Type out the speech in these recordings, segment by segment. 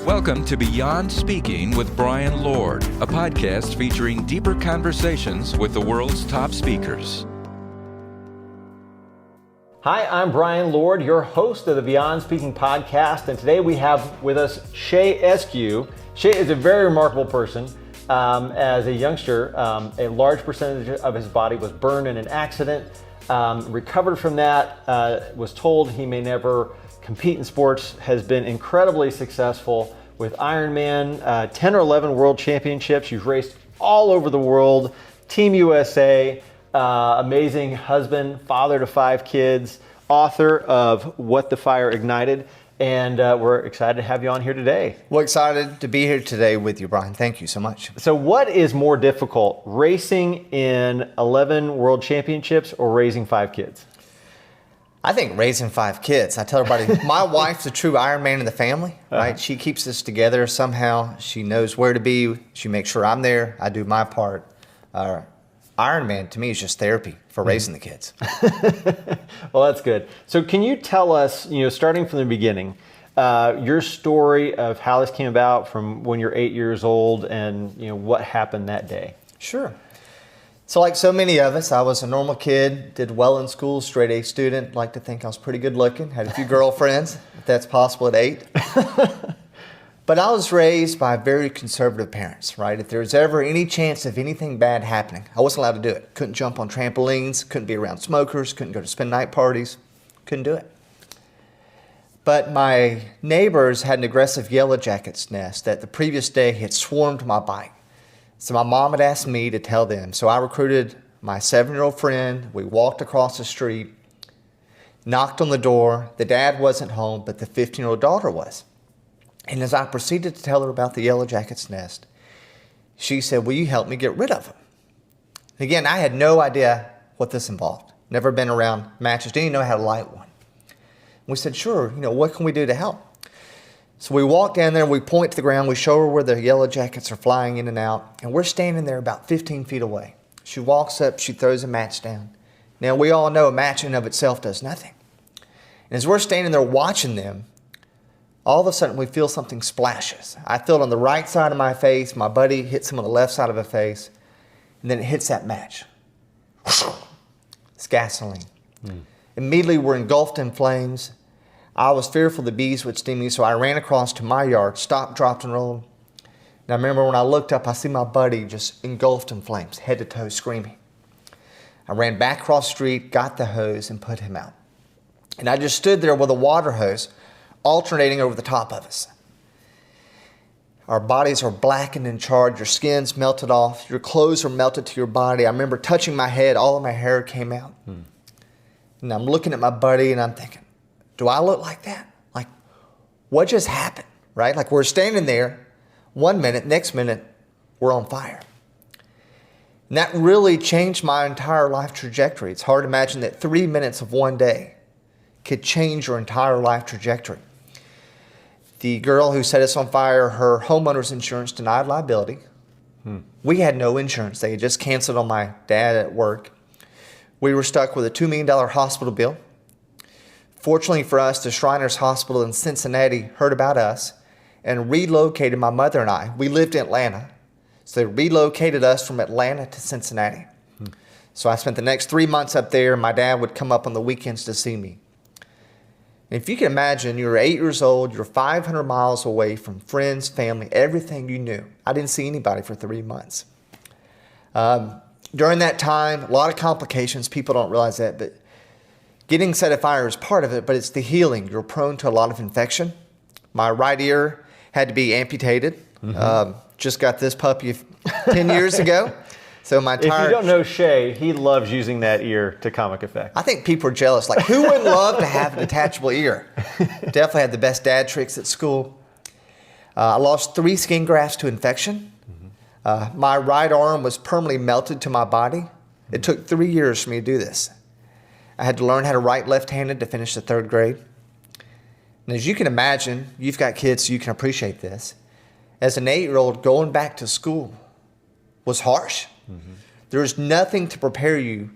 Welcome to Beyond Speaking with Brian Lord, a podcast featuring deeper conversations with the world's top speakers. Hi, I'm Brian Lord, your host of the Beyond Speaking podcast, and today we have with us Shay Eskew. Shay is a very remarkable person. As a youngster, a large percentage of his body was burned in an accident. Recovered from that, was told he may never compete in sports, has been incredibly successful with Ironman, 10 or 11 world championships. You've raced all over the world, Team USA, amazing husband, father to 5 kids, author of What the Fire Ignited, and we're excited to have you on here today. Well, excited to be here today with you, Brian. Thank you so much. So what is more difficult, racing in 11 world championships or raising 5 kids? I think raising 5 kids. I tell everybody, my wife's a true Ironman in the family, right? She keeps us together somehow. She knows where to be. She makes sure I'm there. I do my part. Ironman to me is just therapy for raising the kids. Well, that's good. So can you tell us, starting from the beginning, your story of how this came about from when you're 8 years old and, what happened that day? Sure. So like so many of us, I was a normal kid, did well in school, straight A student, like to think I was pretty good looking, had a few girlfriends, if that's possible at 8. But I was raised by very conservative parents, right? If there was ever any chance of anything bad happening, I wasn't allowed to do it. Couldn't jump on trampolines, couldn't be around smokers, couldn't go to spend night parties, couldn't do it. But my neighbors had an aggressive yellow jackets nest that the previous day had swarmed my bike. So my mom had asked me to tell them. So I recruited my 7-year-old friend. We walked across the street, knocked on the door. The dad wasn't home, but the 15-year-old daughter was. And as I proceeded to tell her about the yellow jackets nest, she said, "Will you help me get rid of them?" Again, I had no idea what this involved. Never been around matches, didn't even know how to light one. We said, "Sure, what can we do to help?" So we walk down there, we point to the ground, we show her where the yellow jackets are flying in and out, and we're standing there about 15 feet away. She walks up, she throws a match down. Now we all know a match in and of itself does nothing. And as we're standing there watching them, all of a sudden we feel something splashes. I feel it on the right side of my face, my buddy hits him on the left side of the face, and then it hits that match. It's gasoline. Immediately we're engulfed in flames. I was fearful the bees would sting me, so I ran across to my yard, stopped, dropped, and rolled. And I remember when I looked up, I see my buddy just engulfed in flames, head to toe, screaming. I ran back across the street, got the hose, and put him out. And I just stood there with a water hose alternating over the top of us. Our bodies are blackened and charred, your skin's melted off, your clothes are melted to your body. I remember touching my head, all of my hair came out. And I'm looking at my buddy and I'm thinking, do I look like that? Like, what just happened, right? Like we're standing there, 1 minute, next minute, we're on fire. And that really changed my entire life trajectory. It's hard to imagine that 3 minutes of one day could change your entire life trajectory. The girl who set us on fire, her homeowner's insurance denied liability. We had no insurance. They had just canceled on my dad at work. We were stuck with a $2 million hospital bill. Fortunately for us, the Shriners Hospital in Cincinnati heard about us and relocated my mother and I. We lived in Atlanta, so they relocated us from Atlanta to Cincinnati. So I spent the next 3 months up there. My dad would come up on the weekends to see me. And if you can imagine, you're 8 years old, you're 500 miles away from friends, family, everything you knew. I didn't see anybody for 3 months. During that time, a lot of complications. People don't realize that, but getting set afire is part of it, but it's the healing. You're prone to a lot of infection. My right ear had to be amputated. Just got this puppy 10 years ago. So my entire... If you don't know Shay, he loves using that ear to comic effect. I think people are jealous. Like, who wouldn't love to have a detachable ear? Definitely had the best dad tricks at school. I lost 3 skin grafts to infection. My right arm was permanently melted to my body. It took 3 years for me to do this. I had to learn how to write left-handed to finish the 3rd grade. And as you can imagine, you've got kids, so you can appreciate this. As an 8-year-old, going back to school was harsh. There was nothing to prepare you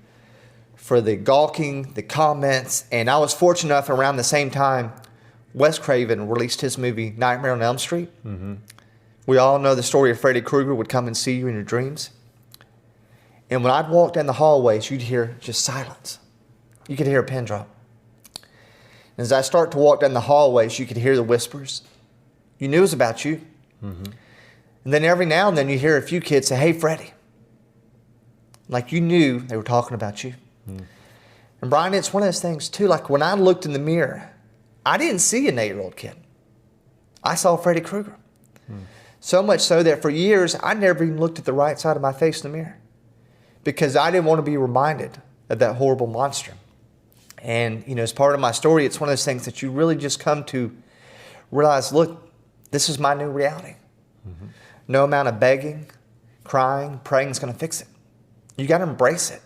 for the gawking, the comments, and I was fortunate enough around the same time Wes Craven released his movie Nightmare on Elm Street. Mm-hmm. We all know the story of Freddy Krueger would come and see you in your dreams. And when I'd walk down the hallways, you'd hear just silence. You could hear a pin drop. And as I start to walk down the hallways, you could hear the whispers. You knew it was about you. Mm-hmm. And then every now and then you hear a few kids say, "Hey, Freddie." Like you knew they were talking about you. Mm. And Brian, it's one of those things too, like when I looked in the mirror, I didn't see an 8-year-old kid. I saw Freddy Krueger. Mm. So much so that for years, I never even looked at the right side of my face in the mirror because I didn't want to be reminded of that horrible monster. And, as part of my story, it's one of those things that you really just come to realize, look, this is my new reality. Mm-hmm. No amount of begging, crying, praying is going to fix it. You got to embrace it.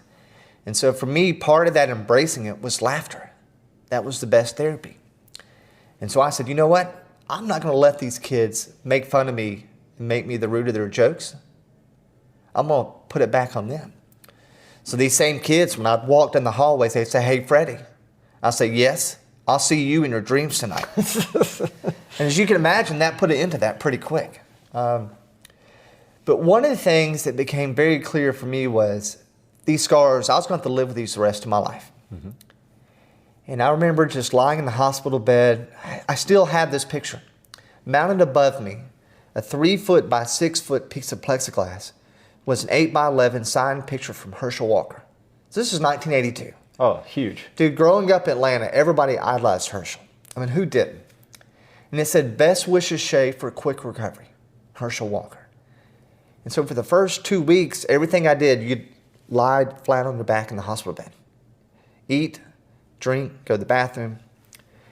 And so for me, part of that embracing it was laughter. That was the best therapy. And so I said, you know what? I'm not going to let these kids make fun of me and make me the root of their jokes. I'm going to put it back on them. So these same kids, when I'd walk down the hallways, they'd say, "Hey, Freddie." I'd say, "Yes, I'll see you in your dreams tonight." And as you can imagine, that put it into that pretty quick. But one of the things that became very clear for me was these scars, I was going to have to live with these the rest of my life. Mm-hmm. And I remember just lying in the hospital bed. I still have this picture. Mounted above me, a 3-foot by 6-foot piece of plexiglass, was an 8x11 signed picture from Herschel Walker. So this is 1982. Oh, huge. Dude, growing up in Atlanta, everybody idolized Herschel. I mean, who didn't? And it said, "Best wishes, Shay, for a quick recovery, Herschel Walker." And so for the first 2 weeks, everything I did, you'd lie flat on your back in the hospital bed. Eat, drink, go to the bathroom.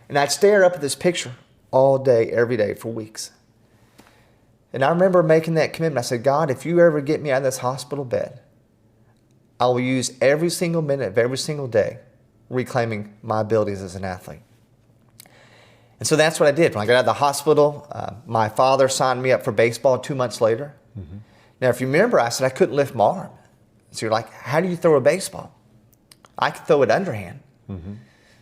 And I'd stare up at this picture all day, every day for weeks. And I remember making that commitment. I said, "God, if you ever get me out of this hospital bed, I will use every single minute of every single day reclaiming my abilities as an athlete." And so that's what I did. When I got out of the hospital, my father signed me up for baseball 2 months later. Mm-hmm. Now, if you remember, I said I couldn't lift my arm. So you're like, how do you throw a baseball? I could throw it underhand. Mm-hmm.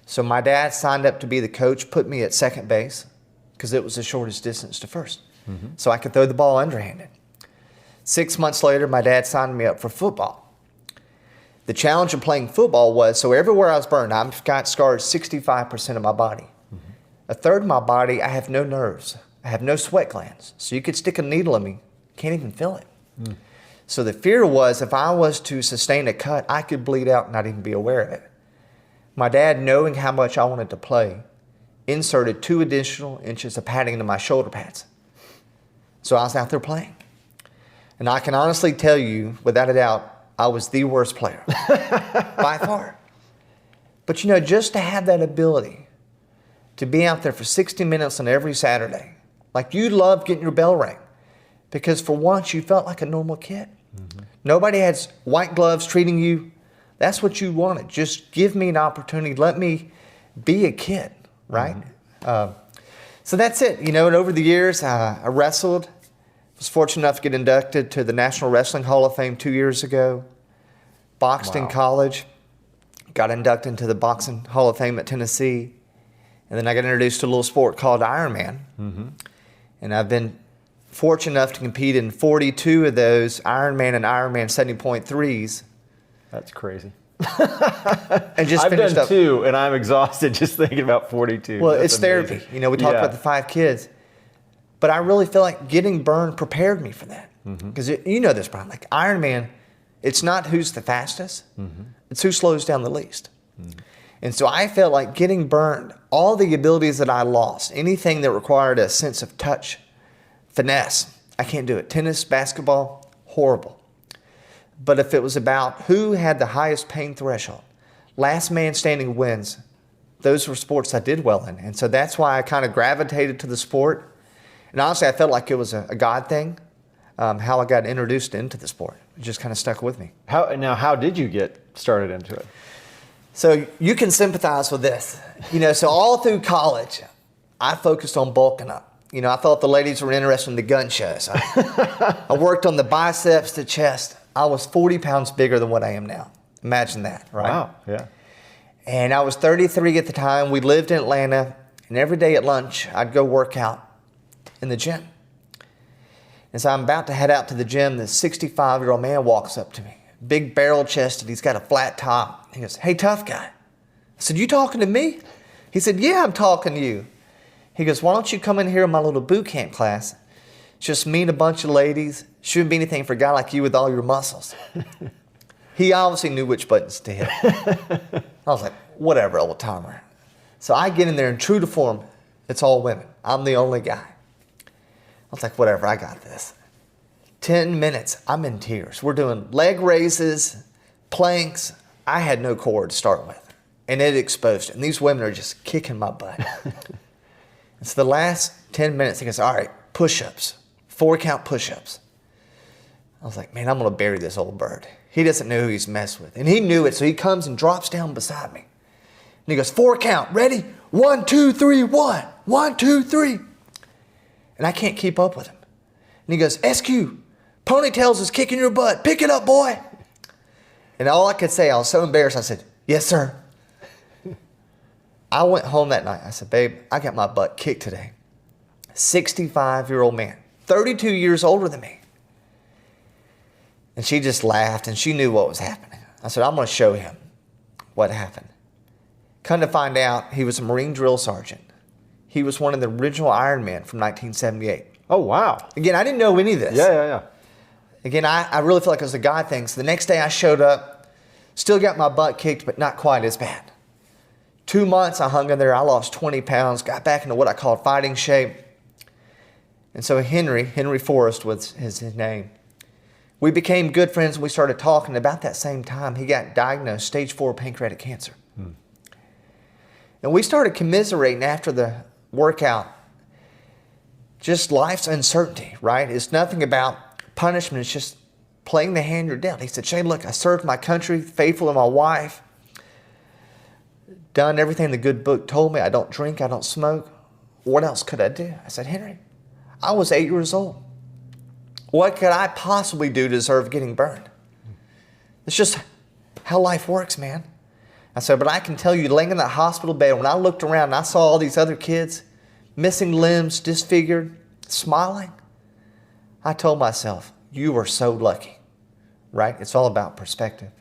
So my dad signed up to be the coach, put me at second base because it was the shortest distance to first. Mm-hmm. So I could throw the ball underhanded. 6 months later, my dad signed me up for football. The challenge of playing football was, so everywhere I was burned, I've got scars 65% of my body. Mm-hmm. A third of my body, I have no nerves. I have no sweat glands. So you could stick a needle in me, can't even feel it. Mm. So the fear was if I was to sustain a cut, I could bleed out and not even be aware of it. My dad, knowing how much I wanted to play, inserted 2 additional inches of padding into my shoulder pads. So I was out there playing. And I can honestly tell you, without a doubt, I was the worst player by far. But just to have that ability to be out there for 60 minutes on every Saturday, like you loved getting your bell rang because for once you felt like a normal kid. Mm-hmm. Nobody had white gloves treating you. That's what you wanted. Just give me an opportunity. Let me be a kid, right? Mm-hmm. So that's it. And over the years, I wrestled. Was fortunate enough to get inducted to the National Wrestling Hall of Fame 2 years ago. Boxed in college. Got inducted into the Boxing Hall of Fame at Tennessee. And then I got introduced to a little sport called Ironman. Mm-hmm. And I've been fortunate enough to compete in 42 of those Ironman and Ironman 70.3s. That's crazy. And just I've finished done up 2, and I'm exhausted just thinking about 42. Well, That's it's amazing. therapy. We talked about the 5 kids. But I really feel like getting burned prepared me for that. Because you know this, Brian. Like Ironman, it's not who's the fastest. Mm-hmm. It's who slows down the least. Mm-hmm. And so I felt like getting burned, all the abilities that I lost, anything that required a sense of touch, finesse, I can't do it. Tennis, basketball, horrible. But if it was about who had the highest pain threshold, last man standing wins, those were sports I did well in. And so that's why I kind of gravitated to the sport. And honestly, I felt like it was a God thing, how I got introduced into the sport. It just kind of stuck with me. How did you get started into it? So you can sympathize with this. So all through college, I focused on bulking up. I thought the ladies were interested in the gun shows. I worked on the biceps, the chest. I was 40 pounds bigger than what I am now. Imagine that, right? Wow, yeah. And I was 33 at the time. We lived in Atlanta. And every day at lunch, I'd go work out in the gym. As I'm about to head out to the gym, this 65-year-old man walks up to me. Big barrel chested, he's got a flat top. He goes, "Hey, tough guy." I said, "You talking to me?" He said, "Yeah, I'm talking to you." He goes, "Why don't you come in here in my little boot camp class? It's just me and a bunch of ladies. Shouldn't be anything for a guy like you with all your muscles." He obviously knew which buttons to hit. I was like, whatever, old timer. So I get in there, and true to form, it's all women. I'm the only guy. I was like, whatever, I got this. 10 minutes, I'm in tears. We're doing leg raises, planks. I had no core to start with, and it exposed it. And these women are just kicking my butt. And so the last 10 minutes, he goes, "All right, push-ups, 4-count push-ups." I was like, man, I'm going to bury this old bird. He doesn't know who he's messed with. And he knew it, so he comes and drops down beside me. And he goes, 4-count, ready? 1, 2, 3, 1. 1, 2, 3. And I can't keep up with him. And he goes, "Eskew, ponytails is kicking your butt. Pick it up, boy." And all I could say, I was so embarrassed, I said, "Yes, sir." I went home that night. I said, "Babe, I got my butt kicked today." 65-year-old man, 32 years older than me. And she just laughed, and she knew what was happening. I said, "I'm going to show him what happened." Come to find out, he was a Marine drill sergeant. He was one of the original Ironman from 1978. Oh, wow. Again, I didn't know any of this. Yeah. Again, I really feel like it was a God thing. So the next day I showed up, still got my butt kicked, but not quite as bad. 2 months I hung in there. I lost 20 pounds, got back into what I called fighting shape. And so Henry Forrest was his name. We became good friends, and we started talking. About that same time, he got diagnosed stage 4 pancreatic cancer. And we started commiserating after the workout. Just life's uncertainty, right? It's nothing about punishment. It's just playing the hand you're dealt. He said, "Shay, look, I served my country, faithful to my wife, done everything the good book told me. I don't drink, I don't smoke. What else could I do?" I said, "Henry, I was 8 years old. What could I possibly do to deserve getting burned?" It's just how life works, man. I said, "But I can tell you, laying in that hospital bed, when I looked around and I saw all these other kids, missing limbs, disfigured, smiling, I told myself, you are so lucky," right? It's all about perspective.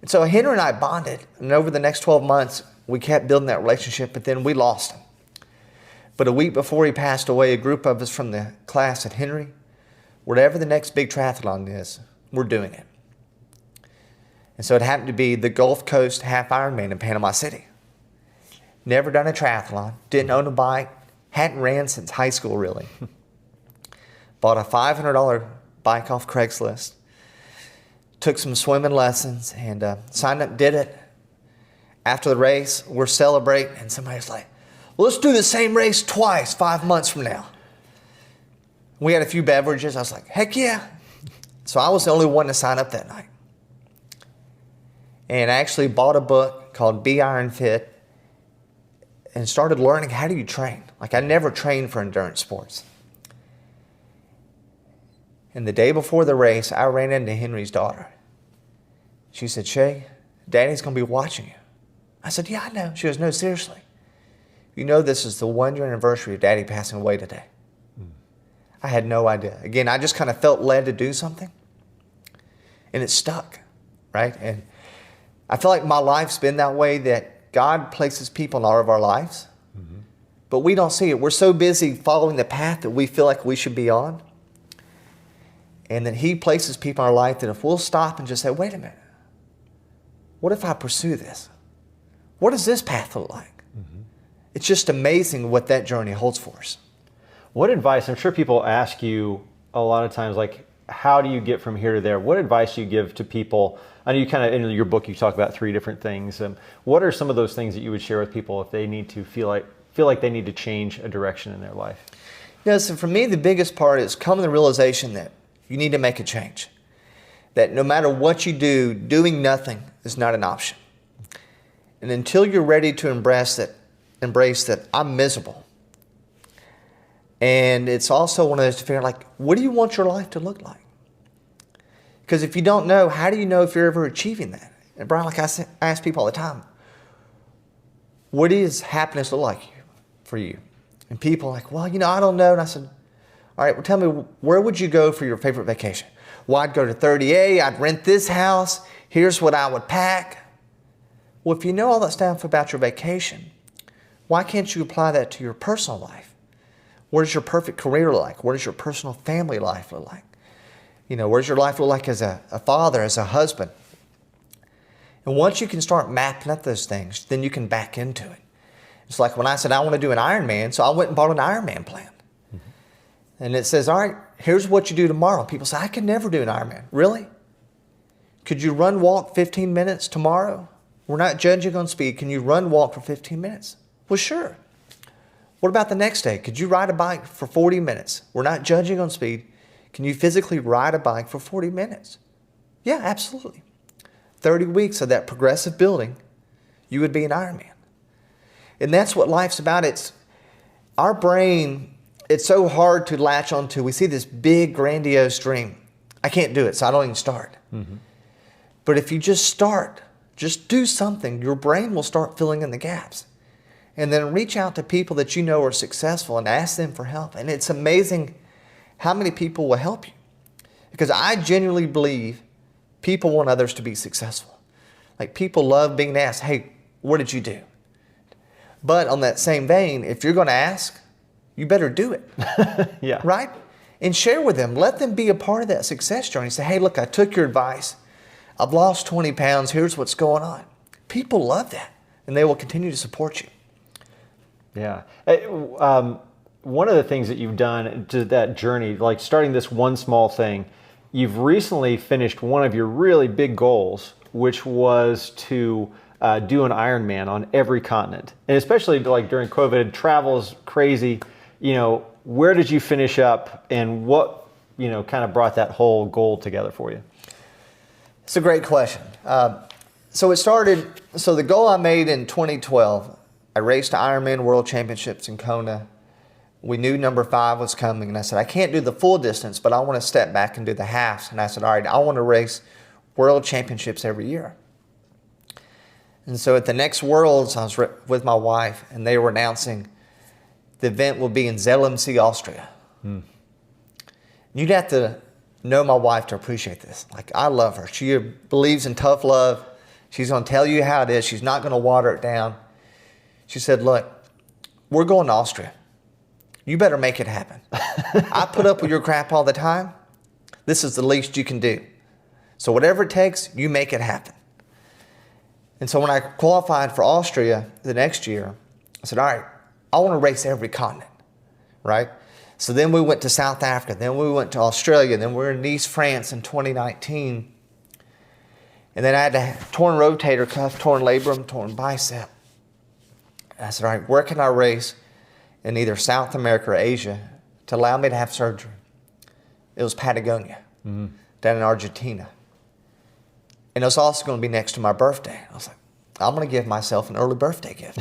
And so Henry and I bonded, and over the next 12 months, we kept building that relationship, but then we lost him. But a week before he passed away, a group of us from the class said, "Henry, whatever the next big triathlon is, we're doing it." And so it happened to be the Gulf Coast Half Ironman in Panama City. Never done a triathlon, didn't own a bike, hadn't ran since high school really. Bought a $500 bike off Craigslist, took some swimming lessons, and signed up, did it. After the race, we're celebrating, and somebody's like, "Well, let's do the same race twice 5 months from now." We had a few beverages. I was like, heck yeah. So I was the only one to sign up that night. And I actually bought a book called Be Iron Fit and started learning, how do you train? Like, I never trained for endurance sports. And the day before the race, I ran into Henry's daughter. She said, "Shay, Daddy's going to be watching you." I said, "Yeah, I know." She goes, "No, seriously. You know this is the 1-year anniversary of Daddy passing away today." I had no idea. Again, I just kind of felt led to do something. And it stuck, right? And I feel like my life's been that way, that God places people in all of our lives, but we don't see it. We're so busy following the path that we feel like we should be on. And then He places people in our life that if we'll stop and just say, wait a minute, what if I pursue this? What does this path look like? It's just amazing what that journey holds for us. What advice, I'm sure people ask you a lot of times, like, how do you get from here to there? What advice do you give to people? I know you kind of, in your book, you talk about 3 different things. What are some of those things that you would share with people if they need to feel like they need to change a direction in their life? Yeah, so for me, the biggest part is coming to the realization that you need to make a change. That no matter what you do, doing nothing is not an option. And until you're ready to embrace that I'm miserable. And it's also one of those to figure out, like, what do you want your life to look like? Because if you don't know, how do you know if you're ever achieving that? And Brian, like I ask people all the time, what does happiness look like for you? And people are like, well, I don't know. And I said, all right, well, tell me, where would you go for your favorite vacation? Well, I'd go to 30A, I'd rent this house, here's what I would pack. Well, if you know all that stuff about your vacation, why can't you apply that to your personal life? What does your perfect career look like? What does your personal family life look like? What does your life look like as a father, as a husband? And once you can start mapping out those things, then you can back into it. It's like when I said I want to do an Ironman, so I went and bought an Ironman plan. Mm-hmm. And it says, all right, here's what you do tomorrow. People say, I could never do an Ironman. Really? Could you walk 15 minutes tomorrow? We're not judging on speed. Can you walk for 15 minutes? Well, sure. What about the next day? Could you ride a bike for 40 minutes? We're not judging on speed. Can you physically ride a bike for 40 minutes? Yeah, absolutely. 30 weeks of that progressive building, you would be an Ironman. And that's what life's about. It's our brain, it's so hard to latch onto. We see this big, grandiose dream. I can't do it, so I don't even start. Mm-hmm. But if you just start, just do something, your brain will start filling in the gaps. And then reach out to people that you know are successful and ask them for help. And it's amazing how many people will help you. Because I genuinely believe people want others to be successful. Like, people love being asked, hey, what did you do? But on that same vein, if you're going to ask, you better do it. Yeah. Right? And share with them. Let them be a part of that success journey. Say, hey, look, I took your advice. I've lost 20 pounds. Here's what's going on. People love that, and they will continue to support you. Yeah. One of the things that you've done to that journey, like starting this one small thing, you've recently finished one of your really big goals, which was to do an Ironman on every continent. And especially like during COVID, travel is crazy. Where did you finish up, and what, kind of brought that whole goal together for you? It's a great question. So the goal I made in 2012, I raced Ironman World Championships in Kona. We knew number 5 was coming, and I said, I can't do the full distance, but I want to step back and do the halves. And I said, all right, I want to race World Championships every year. And so at the next Worlds, I was with my wife, and they were announcing the event will be in Zelensee, Austria. You'd have to know my wife to appreciate this. Like, I love her. She believes in tough love. She's going to tell you how it is. She's not going to water it down. She said, look, we're going to Austria. You better make it happen. I put up with your crap all the time. This is the least you can do. So whatever it takes, you make it happen. And so when I qualified for Austria the next year, I said, all right, I want to race every continent, right? So then we went to South Africa, then we went to Australia, then we were in Nice, France in 2019. And then I had a torn rotator cuff, torn labrum, torn bicep. And I said, all right, where can I race in either South America or Asia to allow me to have surgery? It was Patagonia, down in Argentina. And it was also going to be next to my birthday. I was like, I'm going to give myself an early birthday gift.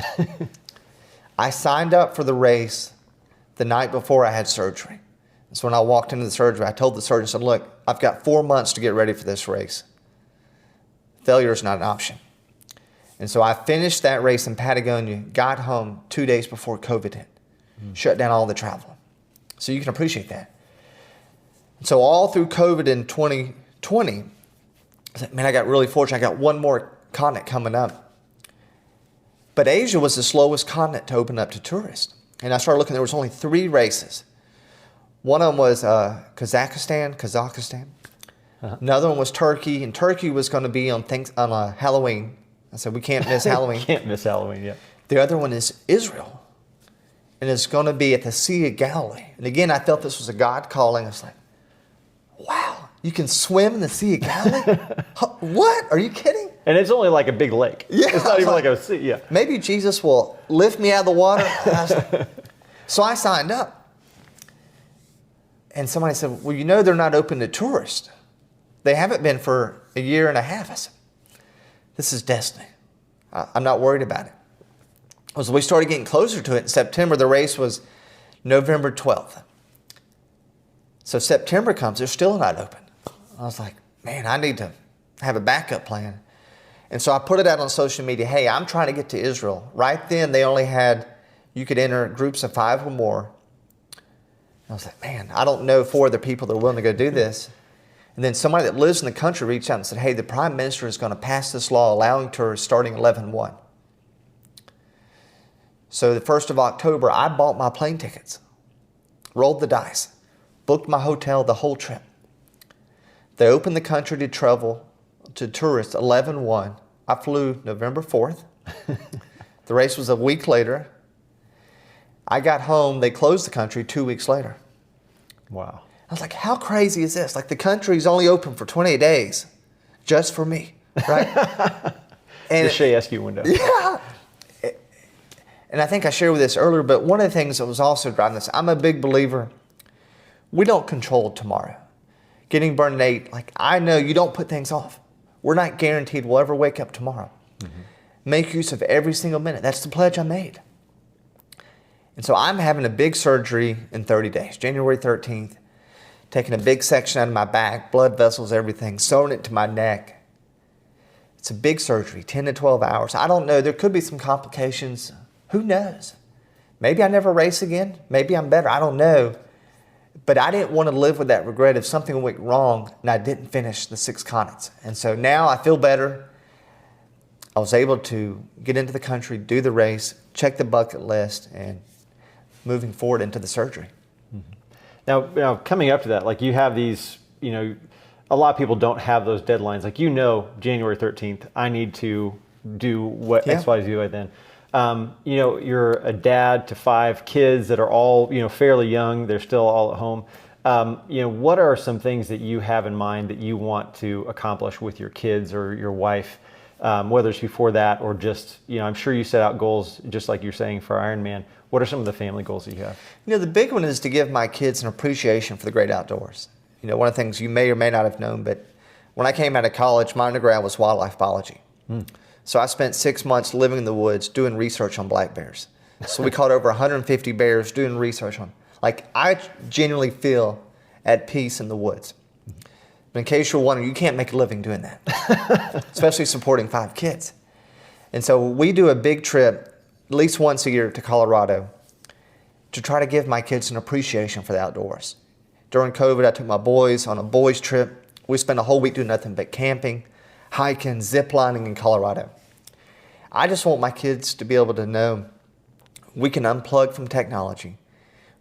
I signed up for the race the night before I had surgery. And so when I walked into the surgery, I told the surgeon, I said, look, I've got 4 months to get ready for this race. Failure is not an option. And so I finished that race in Patagonia, got home 2 days before COVID hit, shut down all the travel. So you can appreciate that. And so all through COVID in 2020, I said, man, I got really fortunate. I got one more continent coming up. But Asia was the slowest continent to open up to tourists. And I started looking, there was only 3 races. One of them was Kazakhstan. Another one was Turkey, and Turkey was going to be on Halloween. I said, we can't miss Halloween. Can't miss Halloween, yeah. The other one is Israel, and it's going to be at the Sea of Galilee. And again, I felt this was a God calling. I was like, wow, you can swim in the Sea of Galilee? What? Are you kidding? And it's only like a big lake. Yeah, it's not even like a sea, yeah. Maybe Jesus will lift me out of the water. So I signed up. And somebody said, well, they're not open to tourists. They haven't been for a year and a half. I said, this is destiny. I'm not worried about it. As we started getting closer to it in September, the race was November 12th. So September comes, they're still not open. I was like, man, I need to have a backup plan. And so I put it out on social media, hey, I'm trying to get to Israel. Right then, they only had you could enter groups of 5 or more. I was like, man, I don't know 4 other people that are willing to go do this. And then somebody that lives in the country reached out and said, hey, the Prime Minister is going to pass this law allowing tours starting 11/1. So the 1st of October, I bought my plane tickets, rolled the dice, booked my hotel the whole trip. They opened the country to travel to tourists 11/1. I flew November 4th. The race was a week later. I got home, they closed the country 2 weeks later. Wow. I was like, how crazy is this? Like, the country's only open for 28 days just for me, right? And the Shay Eskew window. Yeah. And I think I shared with this earlier, but one of the things that was also driving this, I'm a big believer, we don't control tomorrow. Getting burned at 8, like, I know you don't put things off. We're not guaranteed we'll ever wake up tomorrow. Mm-hmm. Make use of every single minute. That's the pledge I made. And so I'm having a big surgery in 30 days, January 13th, taking a big section out of my back, blood vessels, everything, sewing it to my neck. It's a big surgery, 10 to 12 hours. I don't know. There could be some complications. Who knows? Maybe I never race again. Maybe I'm better. I don't know. But I didn't want to live with that regret if something went wrong and I didn't finish the 6 continents. And so now I feel better. I was able to get into the country, do the race, check the bucket list, and moving forward into the surgery. Mm-hmm. Now, coming up to that, like, you have these, a lot of people don't have those deadlines. Like, January 13th, I need to do what X, Y, Z by then. You're a dad to 5 kids that are all, fairly young. They're still all at home. What are some things that you have in mind that you want to accomplish with your kids or your wife, whether it's before that or just, I'm sure you set out goals, just like you're saying for Ironman. What are some of the family goals that you have? The big one is to give my kids an appreciation for the great outdoors. One of the things you may or may not have known, but when I came out of college, my undergrad was wildlife biology. So I spent 6 months living in the woods doing research on black bears. So we caught over 150 bears doing research on. Like, I genuinely feel at peace in the woods. But in case you're wondering, you can't make a living doing that, especially supporting 5 kids. And so we do a big trip at least once a year to Colorado to try to give my kids an appreciation for the outdoors. During COVID, I took my boys on a boys trip. We spent a whole week doing nothing but camping, hiking, zip lining in Colorado. I just want my kids to be able to know we can unplug from technology.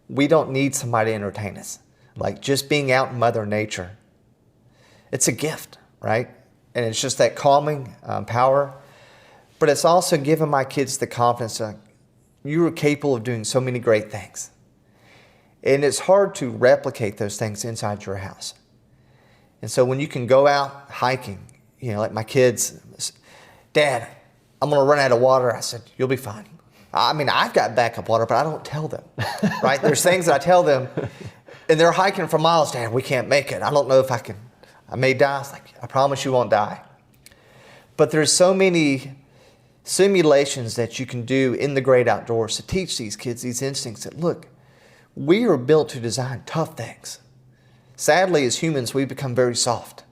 We don't need somebody to entertain us. Like, just being out in Mother Nature, it's a gift, right? And it's just that calming power. But it's also giving my kids the confidence that you are capable of doing so many great things. And it's hard to replicate those things inside your house. And so when you can go out hiking, like my kids, Dad, I'm going to run out of water. I said, you'll be fine. I mean, I've got backup water, but I don't tell them, right? There's things that I tell them, and they're hiking for miles. Dad, we can't make it. I don't know if I can. I may die. I was like, I promise you won't die. But there's so many simulations that you can do in the great outdoors to teach these kids these instincts that, look, we are built to design tough things. Sadly, as humans, we become very soft.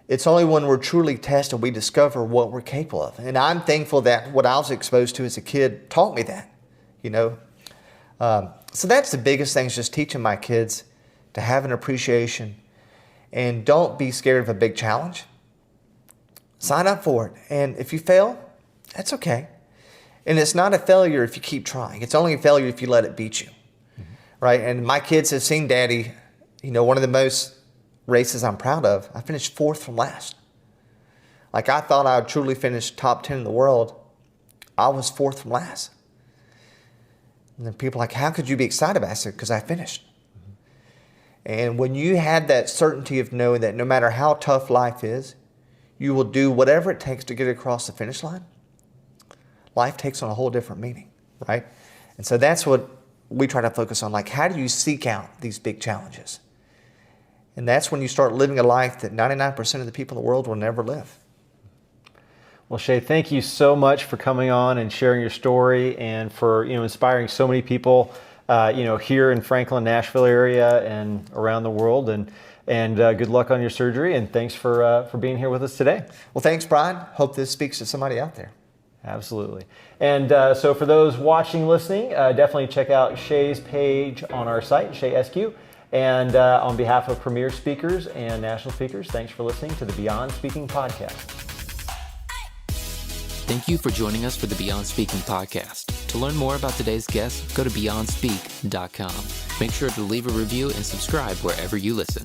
It's only when we're truly tested we discover what we're capable of. And I'm thankful that what I was exposed to as a kid taught me that, So that's the biggest thing, is just teaching my kids to have an appreciation and don't be scared of a big challenge. Sign up for it. And if you fail, that's okay. And it's not a failure if you keep trying. It's only a failure if you let it beat you, right? And my kids have seen Daddy, one of the most races I'm proud of, I finished 4th from last. Like, I thought I would truly finish top 10 in the world. I was 4th from last. And then people are like, how could you be excited about it? I said, because I finished. And when you have that certainty of knowing that no matter how tough life is, you will do whatever it takes to get across the finish line, life takes on a whole different meaning, right? And so that's what we try to focus on. Like, how do you seek out these big challenges? And that's when you start living a life that 99% of the people in the world will never live. Well, Shay, thank you so much for coming on and sharing your story, and for inspiring so many people here in Franklin, Nashville area and around the world. And good luck on your surgery, and thanks for being here with us today. Well, thanks, Brian. Hope this speaks to somebody out there. Absolutely. And so for those watching, listening, definitely check out Shay's page on our site, Shay Eskew. And on behalf of premier speakers and national speakers, thanks for listening to the Beyond Speaking Podcast. Thank you for joining us for the Beyond Speaking Podcast. To learn more about today's guest, go to beyondspeak.com. Make sure to leave a review and subscribe wherever you listen.